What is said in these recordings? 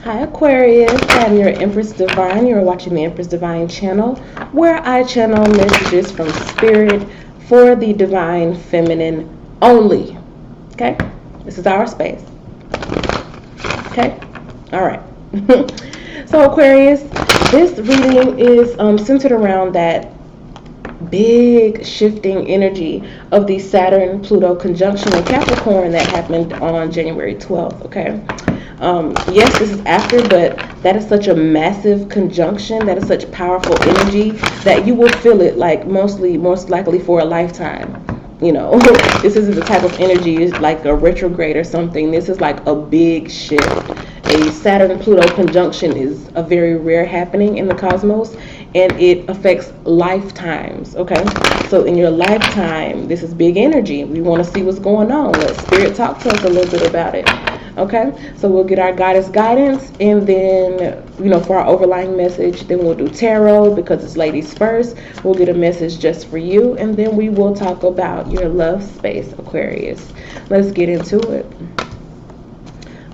Hi Aquarius, I'm your Empress Divine. You're watching the Empress Divine Channel, where I channel messages from Spirit for the Divine Feminine only. Okay? This is our space. Okay? Alright. So Aquarius, this reading is centered around that big shifting energy of the Saturn-Pluto conjunction in Capricorn that happened on January 12th, okay? Yes, this is after, but that is such a massive conjunction, that is such powerful energy that you will feel it like most likely for a lifetime. You know, this isn't the type of energy like a retrograde or something. This is like a big shift. A Saturn-Pluto conjunction is a very rare happening in the cosmos, and it affects lifetimes, okay? So in your lifetime, this is big energy. We want to see what's going on. Let Spirit talk to us a little bit about it. Okay, so we'll get our goddess guidance, and then, for our overlying message, then we'll do tarot because it's ladies first. We'll get a message just for you, and then we will talk about your love space, Aquarius. Let's get into it.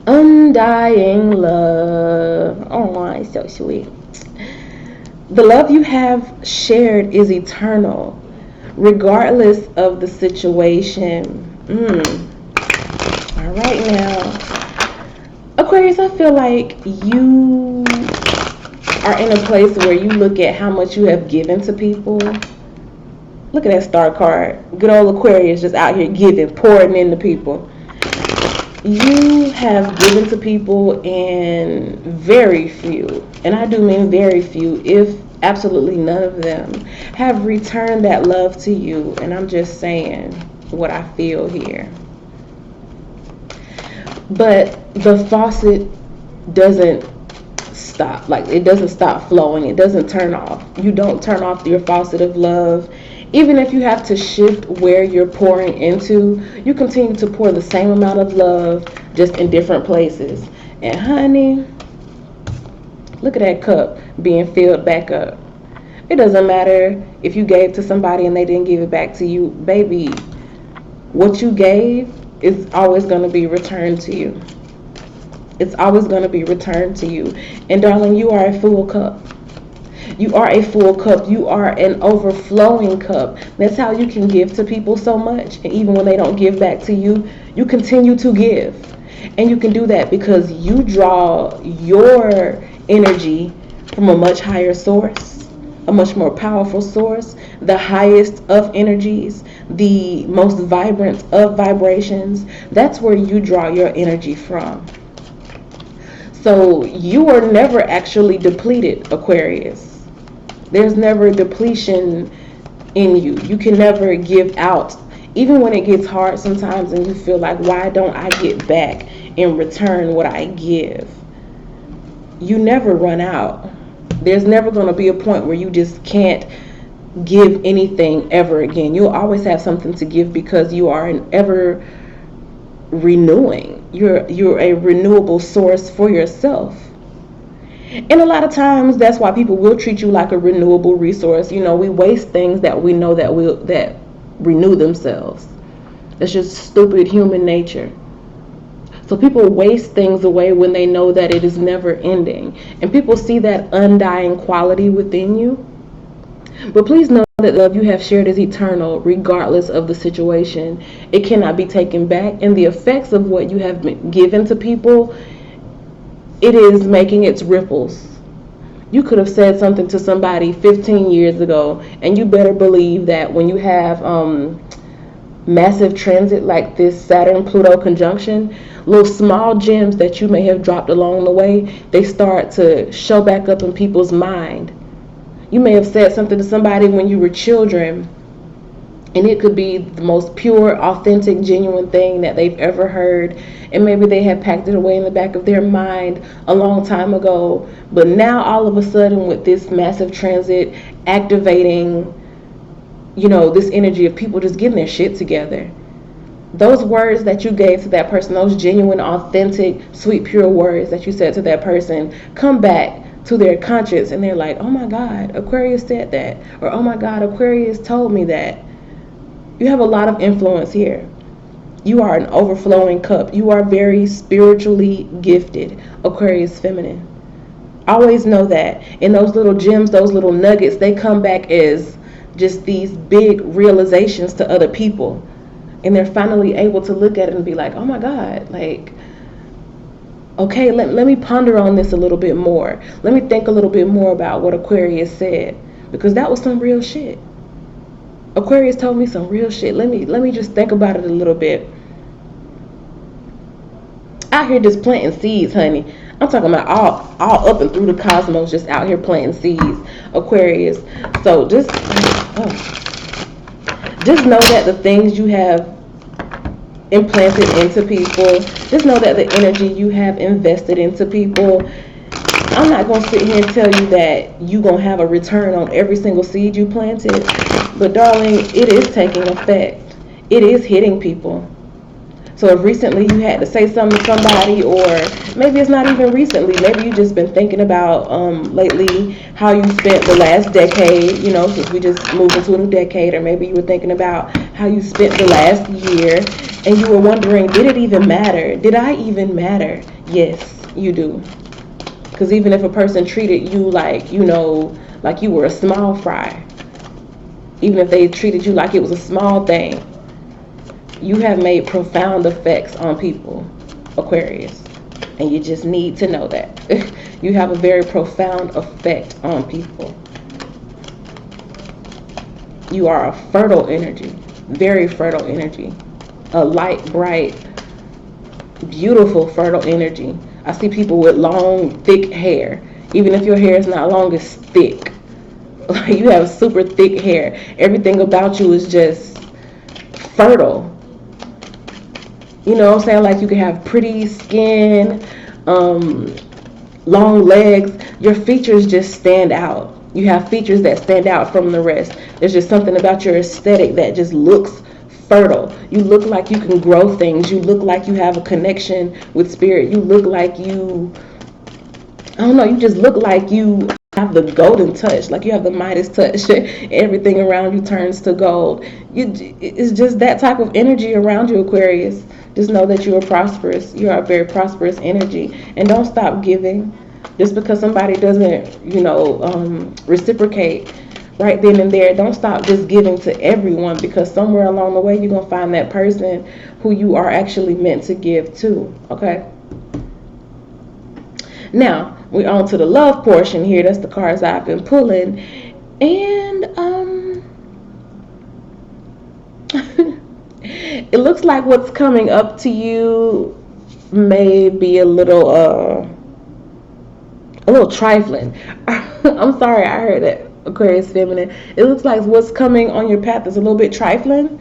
Undying love. Oh my, so sweet. The love you have shared is eternal, regardless of the situation. All right now. Aquarius, I feel like you are in a place where you look at how much you have given to people. Look at that star card. Good old Aquarius just out here giving, pouring into people. You have given to people, and very few, and I do mean very few, if absolutely none of them, have returned that love to you. And I'm just saying what I feel here. But the faucet doesn't stop. Like, it doesn't stop flowing. It doesn't turn off. You don't turn off your faucet of love. Even if you have to shift where you're pouring into, you continue to pour the same amount of love, just in different places. And honey, look at that cup being filled back up. It doesn't matter if you gave to somebody and they didn't give it back to you. Baby, what you gave is always going to be returned to you. It's always going to be returned to you. And darling, you are a full cup. You are a full cup. You are an overflowing cup. That's how you can give to people so much. And even when they don't give back to you, you continue to give. And you can do that because you draw your energy from a much higher source, a much more powerful source, the highest of energies, the most vibrant of vibrations. That's where you draw your energy from. So you are never actually depleted, Aquarius. There's never depletion in you. You can never give out. Even when it gets hard sometimes and you feel like, why don't I get back in return what I give? You never run out. There's never going to be a point where you just can't give anything ever again. You'll always have something to give because you are an ever renewing. You're a renewable source for yourself. And a lot of times that's why people will treat you like a renewable resource. We waste things that we know that renew themselves. It's just stupid human nature. So people waste things away when they know that it is never ending. And people see that undying quality within you. But please know that love you have shared is eternal, regardless of the situation. It cannot be taken back. And the effects of what you have been given to people, it is making its ripples. You could have said something to somebody 15 years ago, and you better believe that when you have massive transit like this Saturn-Pluto conjunction, little small gems that you may have dropped along the way, they start to show back up in people's mind. You may have said something to somebody when you were children, and it could be the most pure, authentic, genuine thing that they've ever heard, and maybe they had packed it away in the back of their mind a long time ago. But now all of a sudden, with this massive transit activating, this energy of people just getting their shit together, those words that you gave to that person, those genuine, authentic, sweet, pure words that you said to that person, come back to their conscience, and they're like, oh my God, Aquarius said that, or oh my God, Aquarius told me that. You have a lot of influence here. You are an overflowing cup. You are very spiritually gifted, Aquarius feminine. Always know that. And those little gems, those little nuggets, they come back as just these big realizations to other people. And they're finally able to look at it and be like, oh my God, like, okay, let me ponder on this a little bit more. Let me think a little bit more about what Aquarius said, because that was some real shit. Aquarius told me some real shit. Let me just think about it a little bit. Out here just planting seeds, honey. I'm talking about all up and through the cosmos, just out here planting seeds, Aquarius. So just know that the things you have implanted into people, just know that the energy you have invested into people, I'm not going to sit here and tell you that you're going to have a return on every single seed you planted, but darling, it is taking effect. It is hitting people. So if recently you had to say something to somebody, or maybe it's not even recently, maybe you just been thinking about lately how you spent the last decade, you know, since we just moved into a new decade, or maybe you were thinking about how you spent the last year, and you were wondering, did it even matter? Did I even matter? Yes, you do. Because even if a person treated you like, you know, like you were a small fry, even if they treated you like it was a small thing, you have made profound effects on people, Aquarius. And you just need to know that. You have a very profound effect on people. You are a fertile energy, very fertile energy. A light, bright, beautiful, fertile energy. I see people with long, thick hair. Even if your hair is not long, it's thick. Like, you have super thick hair. Everything about you is just fertile. You know what I'm saying? Like, you can have pretty skin, long legs. Your features just stand out. You have features that stand out from the rest. There's just something about your aesthetic that just looks fertile. You look like you can grow things. You look like you have a connection with spirit. You look like you, I don't know, you just look like you have the golden touch, like you have the Midas touch. Everything around you turns to gold. It's just that type of energy around you, Aquarius. Just know that you are prosperous. You are a very prosperous energy. And don't stop giving. Just because somebody doesn't, you know, reciprocate right then and there, don't stop just giving to everyone, because somewhere along the way you're going to find that person who you are actually meant to give to. Okay? Now, we're on to the love portion here. That's the cards I've been pulling. And it looks like what's coming up to you may be a little trifling. I'm sorry, I heard that, Aquarius feminine. It looks like what's coming on your path is a little bit trifling.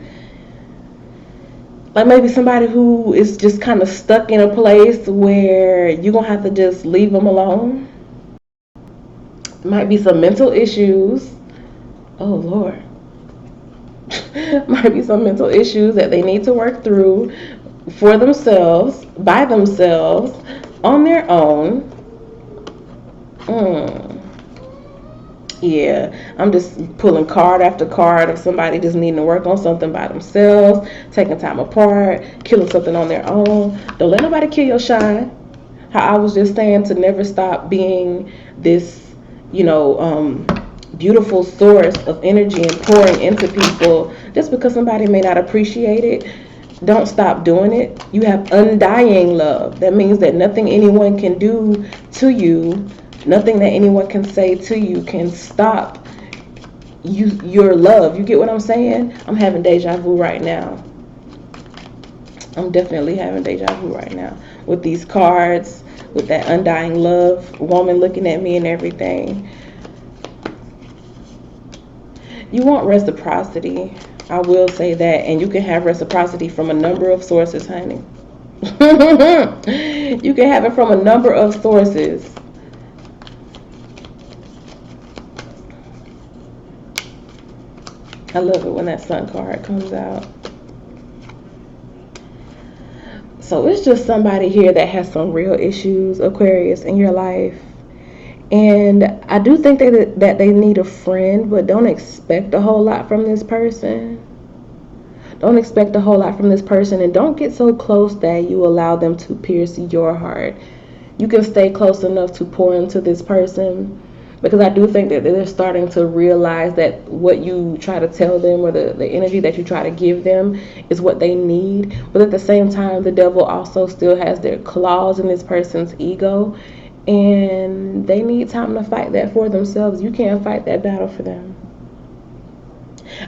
Like maybe somebody who is just kind of stuck in a place where you're going to have to just leave them alone. Might be some mental issues. Oh, Lord. Might be some mental issues that they need to work through for themselves, by themselves, on their own. Yeah, I'm just pulling card after card of somebody just needing to work on something by themselves, taking time apart, killing something on their own. Don't let nobody kill your shine. How I was just saying, to never stop being this, you know, beautiful source of energy and pouring into people. Just because somebody may not appreciate it, don't stop doing it. You have undying love. That means that nothing anyone can do to you, nothing that anyone can say to you can stop your love. You get what I'm saying? I'm having deja vu right now. I'm definitely having deja vu right now with these cards, with that undying love, woman looking at me and everything. You want reciprocity. I will say that. And you can have reciprocity from a number of sources, honey. You can have it from a number of sources. I love it when that sun card comes out. So it's just somebody here that has some real issues, Aquarius, in your life. And I do think that they need a friend, but don't expect a whole lot from this person. Don't expect a whole lot from this person, and don't get so close that you allow them to pierce your heart. You can stay close enough to pour into this person, because I do think that they're starting to realize that what you try to tell them, or the energy that you try to give them, is what they need. But at the same time, the devil also still has their claws in this person's ego, and they need time to fight that for themselves. You can't fight that battle for them.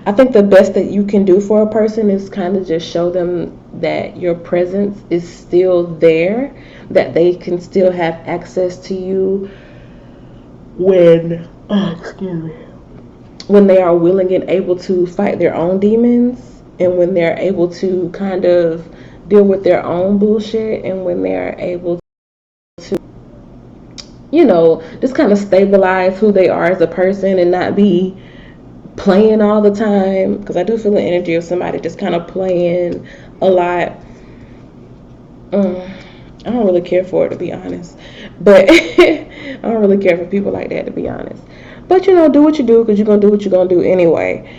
I think the best that you can do for a person is kind of just show them that your presence is still there, that they can still have access to you when they are willing and able to fight their own demons, and when they're able to kind of deal with their own bullshit, and when they're able to, just kind of stabilize who they are as a person and not be playing all the time. Because I do feel the energy of somebody just kind of playing a lot. I don't really care for it, to be honest. But I don't really care for people like that, to be honest. But do what you do, because you're going to do what you're going to do anyway.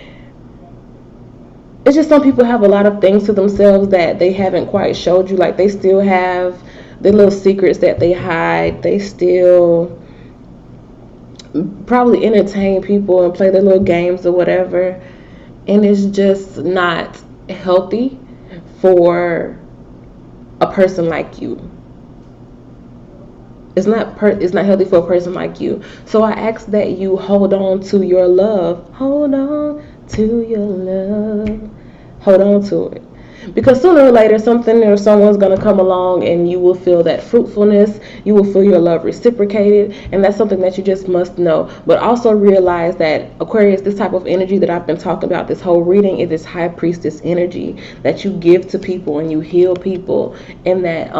It's just some people have a lot of things to themselves that they haven't quite showed you. Like, they still have the little secrets that they hide. They still probably entertain people and play their little games or whatever. And it's just not healthy for a person like you. It's not healthy for a person like you. So I ask that you hold on to your love. Hold on to your love. Hold on to it. Because sooner or later, something or someone's going to come along, and you will feel that fruitfulness. You will feel your love reciprocated. And that's something that you just must know. But also realize that, Aquarius, this type of energy that I've been talking about this whole reading is this high priestess energy that you give to people and you heal people. And that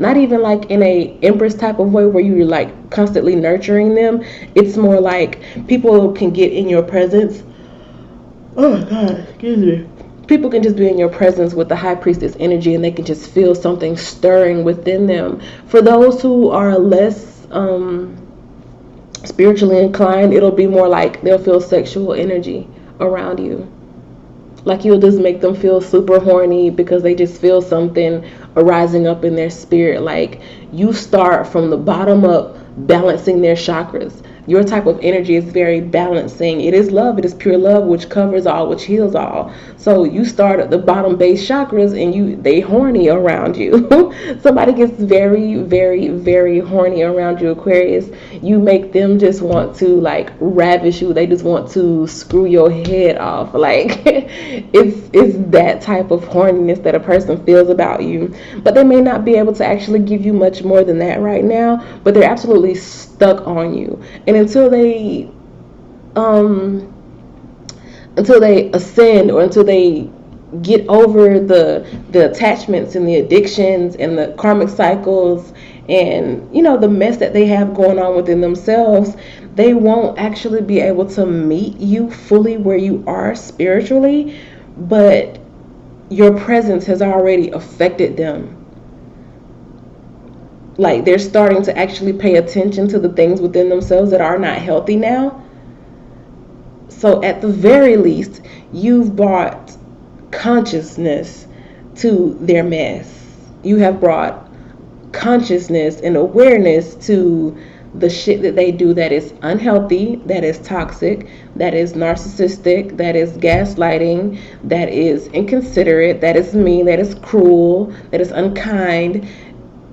not even like in a empress type of way where you're like constantly nurturing them. It's more like people can get in your presence. Oh God, excuse me. People can just be in your presence with the high priestess energy, and they can just feel something stirring within them. For those who are less spiritually inclined, it'll be more like they'll feel sexual energy around you. Like, you'll just make them feel super horny because they just feel something arising up in their spirit. Like, you start from the bottom up, balancing their chakras. Your type of energy is very balancing. It is love. It is pure love, which covers all, which heals all. So you start at the bottom base chakras, and they horny around you. Somebody gets very, very, very horny around you, Aquarius. You make them just want to like ravish you. They just want to screw your head off. Like, it's that type of horniness that a person feels about you. But they may not be able to actually give you much more than that right now. But they're absolutely stuck on you. And until they ascend, or until they get over the attachments and the addictions and the karmic cycles and the mess that they have going on within themselves, they won't actually be able to meet you fully where you are spiritually. But your presence has already affected them. Like, they're starting to actually pay attention to the things within themselves that are not healthy now. So at the very least, you've brought consciousness to their mess. You have brought consciousness and awareness to the shit that they do that is unhealthy, that is toxic, that is narcissistic, that is gaslighting, that is inconsiderate, that is mean, that is cruel, that is unkind,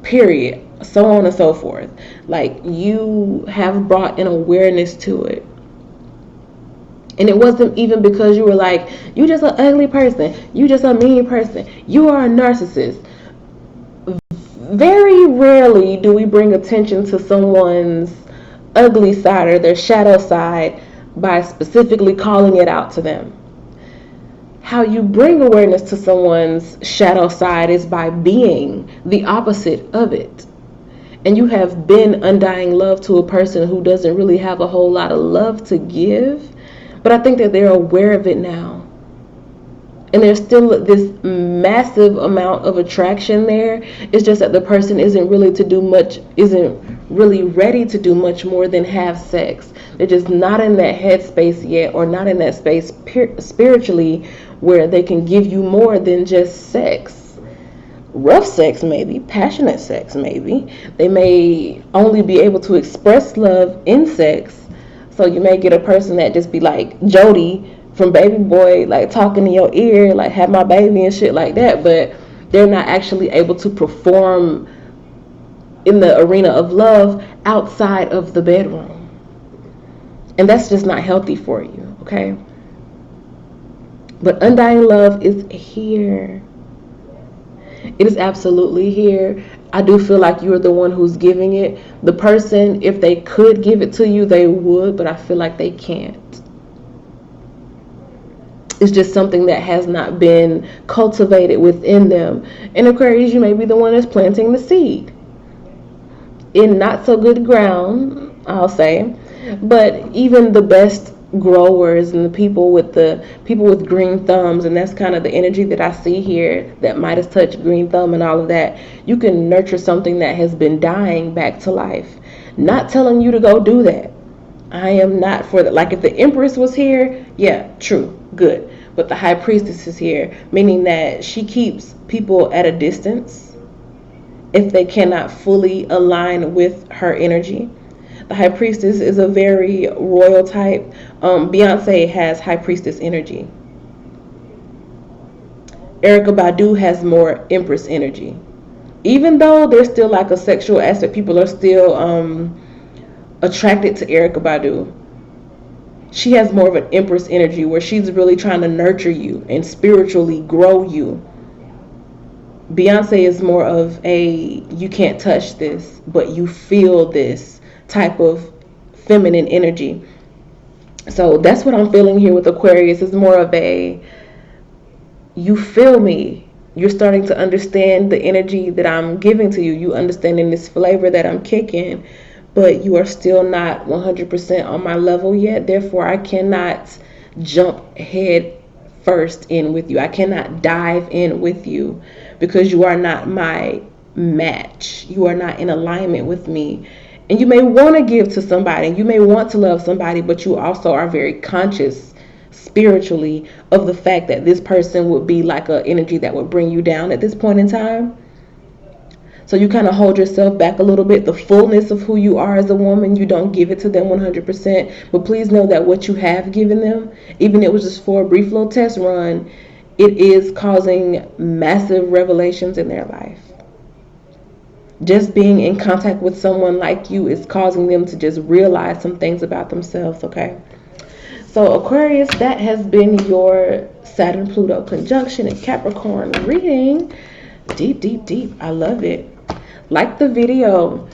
period. So on and so forth. Like, you have brought an awareness to it. And it wasn't even because you were like, you just an ugly person, you just a mean person, you are a narcissist. Very rarely do we bring attention to someone's ugly side or their shadow side by specifically calling it out to them. How you bring awareness to someone's shadow side is by being the opposite of it. And you have been undying love to a person who doesn't really have a whole lot of love to give. But I think that they're aware of it now. And there's still this massive amount of attraction there. It's just that the person isn't really ready to do much more than have sex. They're just not in that headspace yet, or not in that space spiritually where they can give you more than just sex. Rough sex, maybe. Passionate sex, maybe. They may only be able to express love in sex. So you may get a person that just be like Jody from Baby Boy, like talking in your ear, like have my baby and shit like that, but they're not actually able to perform in the arena of love outside of the bedroom. And that's just not healthy for you, okay? But undying love is here. It is absolutely here. I do feel like you're the one who's giving it. The person, if they could give it to you, they would, but I feel like they can't. It's just something that has not been cultivated within them. And Aquarius, you may be the one that's planting the seed in not so good ground, I'll say. But even the best growers and the people with green thumbs, and that's kind of the energy that I see here, that Midas touch, green thumb, and all of that. You can nurture something that has been dying back to life. Not telling you to go do that. I am not for that. Like if the Empress was here, yeah, true, good. But the High Priestess is here, meaning that she keeps people at a distance if they cannot fully align with her energy. The High Priestess is a very royal type. Beyonce has High Priestess energy. Erykah Badu has more Empress energy. Even though there's still like a sexual aspect, people are still attracted to Erykah Badu. She has more of an Empress energy where she's really trying to nurture you and spiritually grow you. Beyonce is more of a you can't touch this, but you feel this type of feminine energy. So that's what I'm feeling here with Aquarius. Is more of a you feel me. You're starting to understand the energy that I'm giving to you. You understanding this flavor that I'm kicking, but you are still not 100% on my level yet. Therefore, I cannot jump head first in with you. I cannot dive in with you because you are not my match. You are not in alignment with me. And you may want to give to somebody. You may want to love somebody, but you also are very conscious spiritually of the fact that this person would be like an energy that would bring you down at this point in time. So you kind of hold yourself back a little bit. The fullness of who you are as a woman, you don't give it to them 100%. But please know that what you have given them, even if it was just for a brief little test run, it is causing massive revelations in their life. Just being in contact with someone like you is causing them to just realize some things about themselves, okay? So Aquarius, that has been your Saturn-Pluto conjunction in Capricorn reading. Deep, deep, deep. I love it. Like the video,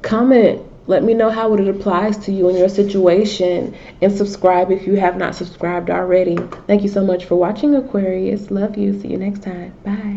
comment, let me know how it applies to you and your situation, and subscribe if you have not subscribed already. Thank you so much for watching, Aquarius. Love you. See you next time. Bye.